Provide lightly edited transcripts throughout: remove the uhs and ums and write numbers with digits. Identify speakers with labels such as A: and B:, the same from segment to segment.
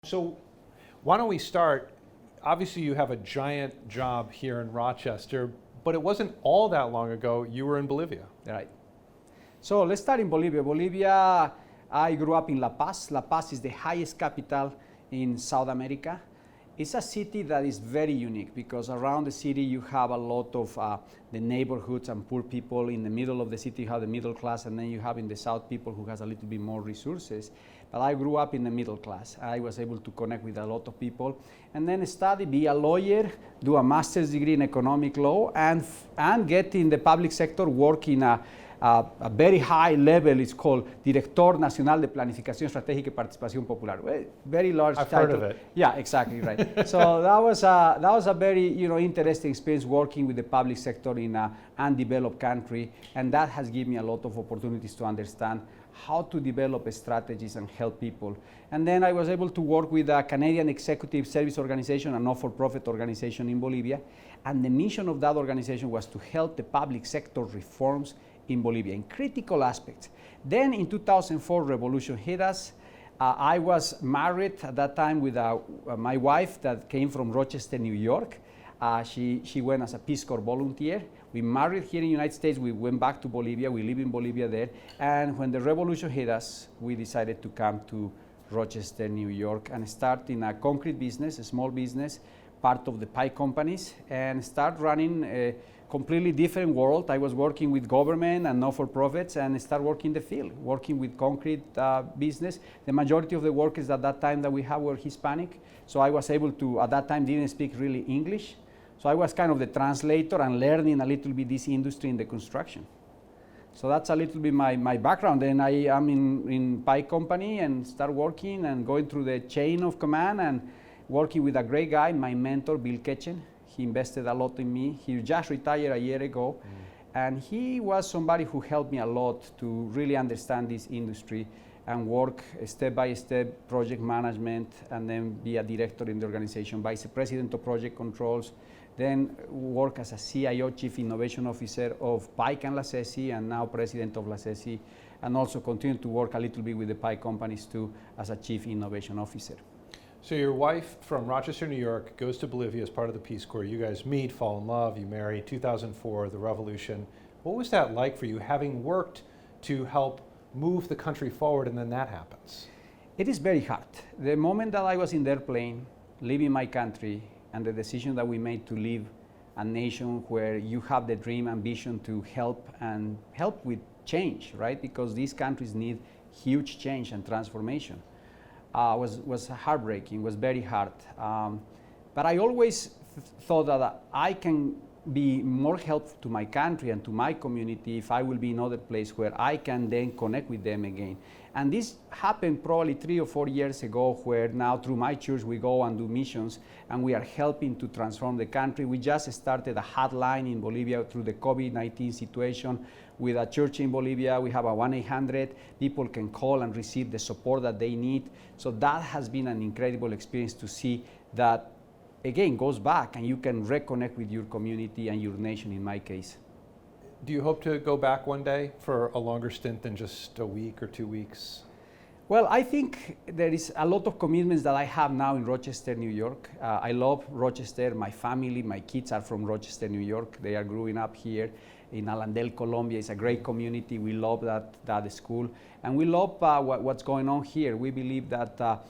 A: So why don't we start? Obviously, you have a giant job here in Rochester, but it wasn't all that long ago you were in Bolivia.
B: Right. So let's start in Bolivia. Bolivia, I grew up in La Paz. La Paz is the highest capital in South America. It's a city that is very unique because around the city you have a lot of the neighborhoods and poor people. In the middle of the city you have the middle class, and then you have in the south people who has a little bit more resources. But I grew up in the middle class. I was able to connect with a lot of people and then study, be a lawyer, do a master's degree in economic law, and get in the public sector, work in a very high level. It's called Director Nacional de Planificación Estratégica y Participación Popular. Very large
A: I've
B: title.
A: heard of it.
B: Yeah, exactly right. So that was a very interesting experience working with the public sector in an undeveloped country, and that has given me a lot of opportunities to understand how to develop strategies and help people. And then I was able to work with a Canadian Executive Service Organization, a not-for-profit organization in Bolivia, and the mission of that organization was to help the public sector reforms in Bolivia in critical aspects. Then in 2004, revolution hit us. I was married at that time with my wife that came from Rochester, New York. She went as a Peace Corps volunteer. We married here in the United States. We went back to Bolivia. We live in Bolivia there. And when the revolution hit us, we decided to come to Rochester, New York, and start in a concrete business, a small business, part of the pipe companies, and start running a completely different world. I was working with government and not-for-profits and start working in the field, working with concrete business. The majority of the workers at that time that we had were Hispanic. So I was able to, at that time, didn't speak really English. So I was kind of the translator and learning a little bit this industry in the construction. So that's a little bit my background. Then I am in pipe company and start working and going through the chain of command and working with a great guy, my mentor, Bill Ketchen. He invested a lot in me. He just retired a year ago. And he was somebody who helped me a lot to really understand this industry and work step-by-step project management, and then be a director in the organization, vice president of project controls, then work as a CIO, Chief Innovation Officer of Pike and LaCesi, and now president of LaCesi, and also continue to work a little bit with the Pike companies too as a Chief Innovation Officer.
A: So your wife from Rochester, New York, goes to Bolivia as part of the Peace Corps. You guys meet, fall in love, you marry, 2004, the revolution. What was that like for you, having worked to help move the country forward, and then that happens?
B: It is very hard. The moment that I was in the airplane, leaving my country, and the decision that we made to leave a nation where you have the dream, ambition to help with change, right? Because these countries need huge change and transformation. Was heartbreaking, was very hard. But I always thought that I can be more helpful to my country and to my community if I will be in another place where I can then connect with them again. And this happened probably 3 or 4 years ago, where now through my church we go and do missions and we are helping to transform the country. We just started a hotline in Bolivia through the COVID-19 situation with a church in Bolivia. We have a 1-800. People can call and receive the support that they need. So that has been an incredible experience to see that again goes back and you can reconnect with your community and your nation in my case.
A: Do you hope to go back one day for a longer stint than just a week or 2 weeks?
B: Well, I think there is a lot of commitments that I have now in Rochester, New York. I love Rochester. My family, my kids are from Rochester, New York. They are growing up here in Alandel, Colombia. It's a great community. We love that school. And we love what's going on here. We believe that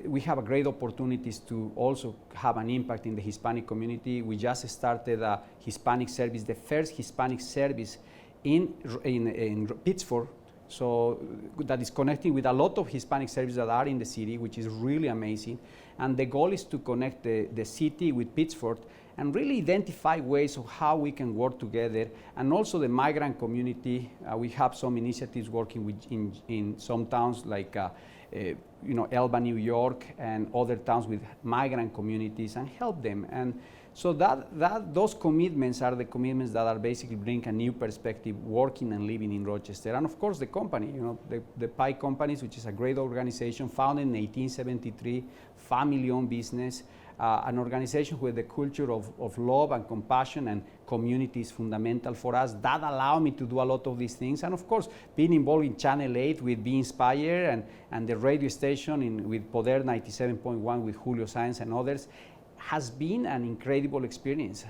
B: we have a great opportunities to also have an impact in the Hispanic community. We just started a Hispanic service, the first Hispanic service in Pittsburgh. So that is connecting with a lot of Hispanic services that are in the city, which is really amazing. And the goal is to connect the city with Pittsburgh and really identify ways of how we can work together. And also the migrant community, we have some initiatives working with in some towns like Elba, New York, and other towns with migrant communities, and help them. And So those commitments are the commitments that are basically bring a new perspective working and living in Rochester. And of course the company, the Pie Companies, which is a great organization founded in 1873, family-owned business, an organization with the culture of love and compassion and community is fundamental for us. That allowed me to do a lot of these things. And of course, being involved in Channel 8 with Be Inspired and the radio station with Poder 97.1 with Julio Sáenz and others has been an incredible experience.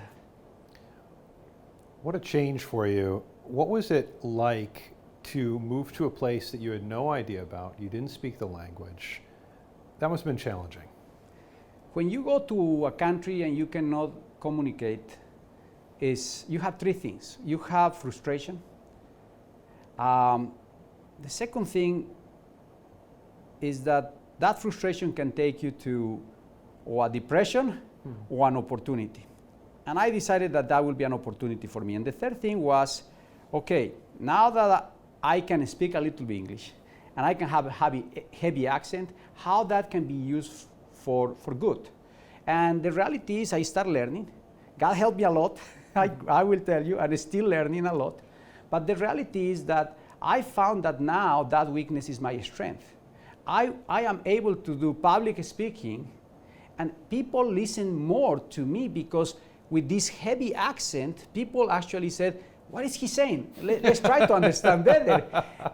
A: What a change for you. What was it like to move to a place that you had no idea about? You didn't speak the language. That must have been challenging.
B: When you go to a country and you cannot communicate, you have three things. You have frustration. The second thing is that frustration can take you to or a depression or an opportunity. And I decided that will be an opportunity for me. And the third thing was, okay, now that I can speak a little bit English and I can have a heavy accent, how that can be used for good. And the reality is I start learning. God helped me a lot, I will tell you, and still learning a lot. But the reality is that I found that now that weakness is my strength. I am able to do public speaking and people listen more to me because with this heavy accent, people actually said, what is he saying? Let's try to understand better.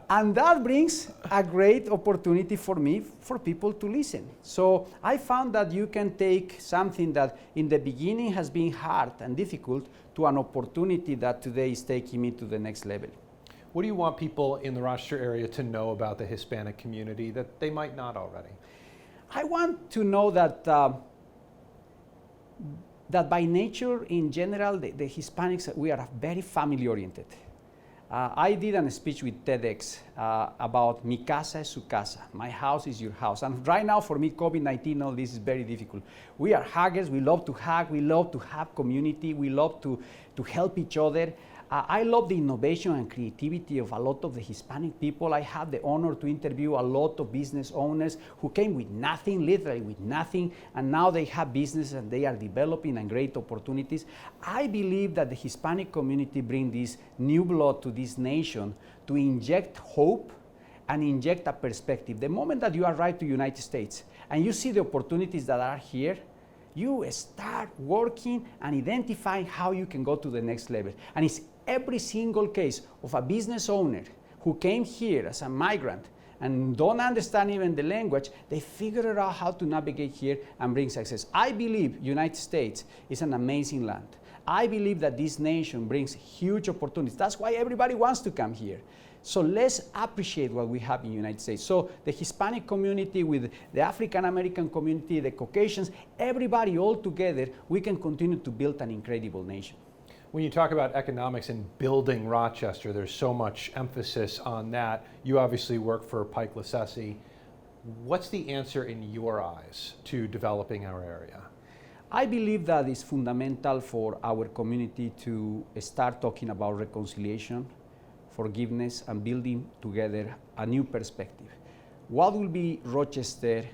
B: And that brings a great opportunity for me, for people to listen. So I found that you can take something that in the beginning has been hard and difficult to an opportunity that today is taking me to the next level.
A: What do you want people in the Rochester area to know about the Hispanic community that they might not already?
B: I want to know that that by nature, in general, the Hispanics, we are very family-oriented. I did a speech with TEDx about mi casa es su casa, my house is your house. And right now, for me, COVID-19, all this is very difficult. We are huggers, we love to hug, we love to have community, we love to help each other. I love the innovation and creativity of a lot of the Hispanic people. I had the honor to interview a lot of business owners who came with nothing, literally with nothing, and now they have business and they are developing and great opportunities. I believe that the Hispanic community brings this new blood to this nation to inject hope and inject a perspective. The moment that you arrive to the United States and you see the opportunities that are here, you start working and identifying how you can go to the next level. And it's every single case of a business owner who came here as a migrant and don't understand even the language, they figure out how to navigate here and bring success. I believe United States is an amazing land. I believe that this nation brings huge opportunities. That's why everybody wants to come here. So let's appreciate what we have in the United States. So the Hispanic community with the African American community, the Caucasians, everybody all together, we can continue to build an incredible nation.
A: When you talk about economics and building Rochester, there's so much emphasis on that. You obviously work for Pike Lasese. What's the answer in your eyes to developing our area?
B: I believe that it's fundamental for our community to start talking about reconciliation, forgiveness, and building together a new perspective. What will be Rochester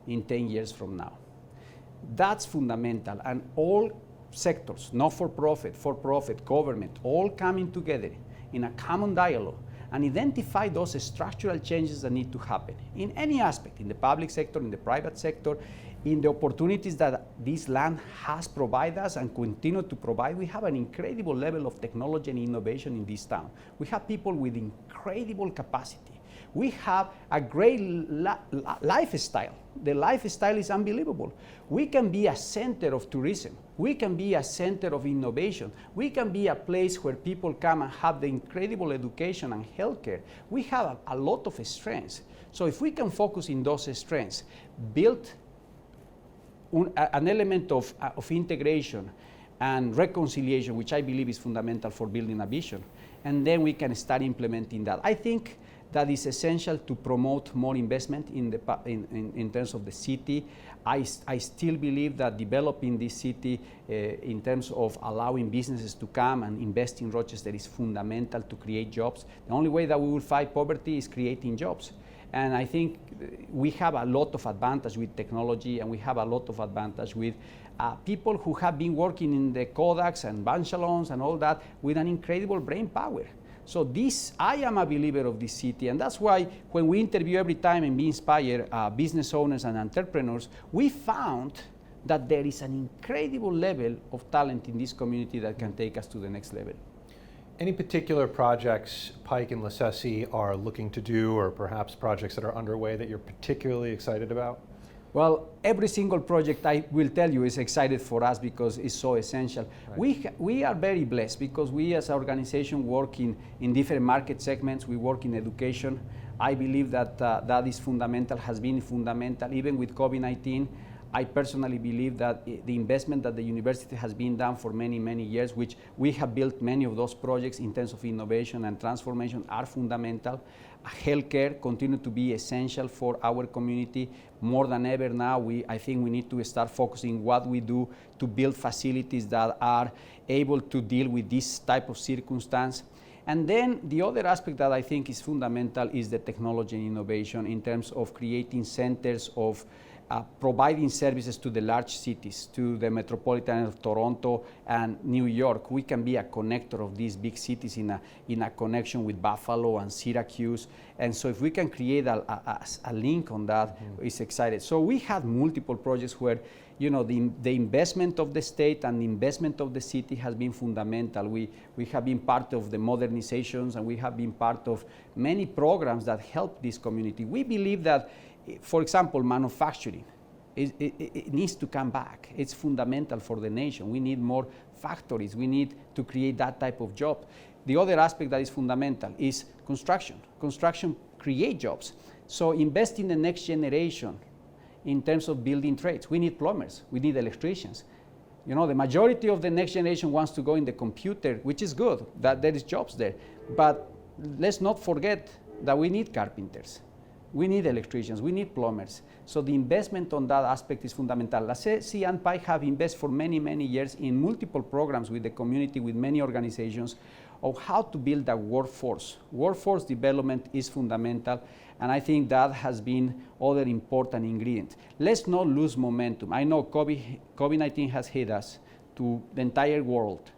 B: in 10 years from now? That's fundamental, and all sectors, not for profit, government, all coming together in a common dialogue and identify those structural changes that need to happen in any aspect, in the public sector, in the private sector, in the opportunities that this land has provided us and continue to provide. We have an incredible level of technology and innovation in this town. We have people with incredible capacity. We have a great lifestyle. The lifestyle is unbelievable. We can be a center of tourism. We can be a center of innovation. We can be a place where people come and have the incredible education and healthcare. We have a lot of strengths. So if we can focus in those strengths, build an element of integration and reconciliation, which I believe is fundamental for building a vision, and then we can start implementing that. I think that is essential to promote more investment in terms of the city. I still believe that developing this city in terms of allowing businesses to come and invest in Rochester is fundamental to create jobs. The only way that we will fight poverty is creating jobs. And I think we have a lot of advantage with technology, and we have a lot of advantage with people who have been working in the Kodaks and Banchalons and all that with an incredible brain power. So I am a believer of this city, and that's why when we interview every time and we inspire business owners and entrepreneurs, we found that there is an incredible level of talent in this community that can take us to the next level.
A: Any particular projects Pike and Lasesi are looking to do, or perhaps projects that are underway that you're particularly excited about?
B: Well, every single project, I will tell you, is excited for us because it's so essential. Right. We are very blessed because we as an organization work in different market segments. We work in education. I believe that that is fundamental, has been fundamental, even with COVID-19. I personally believe that the investment that the university has been done for many, many years, which we have built many of those projects in terms of innovation and transformation, are fundamental. Healthcare continue to be essential for our community more than ever now. I think we need to start focusing what we do to build facilities that are able to deal with this type of circumstance. And then the other aspect that I think is fundamental is the technology and innovation in terms of creating centers of providing services to the large cities, to the metropolitan of Toronto and New York. We can be a connector of these big cities in a connection with Buffalo and Syracuse. And so if we can create a link on that, it's exciting. So we have multiple projects where the investment of the state and the investment of the city has been fundamental. We have been part of the modernizations, and we have been part of many programs that help this community. We believe that, for example, manufacturing, it needs to come back. It's fundamental for the nation. We need more factories. We need to create that type of job. The other aspect that is fundamental is construction. Construction creates jobs. So invest in the next generation in terms of building trades. We need plumbers. We need electricians. The majority of the next generation wants to go in the computer, which is good, that there is jobs there. But let's not forget that we need carpenters. We need electricians, we need plumbers. So the investment on that aspect is fundamental. Lasesi and Pike have invested for many, many years in multiple programs with the community, with many organizations, of how to build a workforce. Workforce development is fundamental, and I think that has been other important ingredient. Let's not lose momentum. I know COVID-19 has hit us, to the entire world,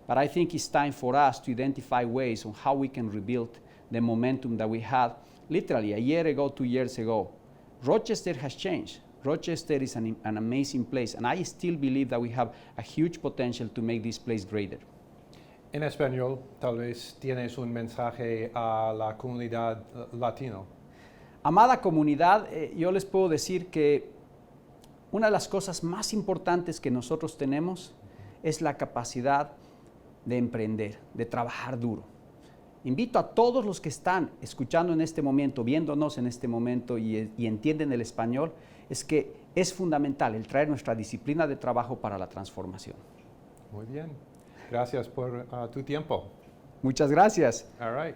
B: but I think it's time for us to identify ways on how we can rebuild the momentum that we had literally a year ago, 2 years ago. Rochester has changed. Rochester is an amazing place, and I still believe that we have a huge potential to make this place greater.
A: En español, tal vez tienes un mensaje a la comunidad latino.
B: Amada comunidad, yo les puedo decir que una de las cosas más importantes que nosotros tenemos es la capacidad de emprender, de trabajar duro. Invito a todos los que están escuchando en este momento, viéndonos en este momento y entienden el español, es que es fundamental el traer nuestra disciplina de trabajo para la transformación.
A: Muy bien. Gracias por tu tiempo.
B: Muchas gracias.
A: All right.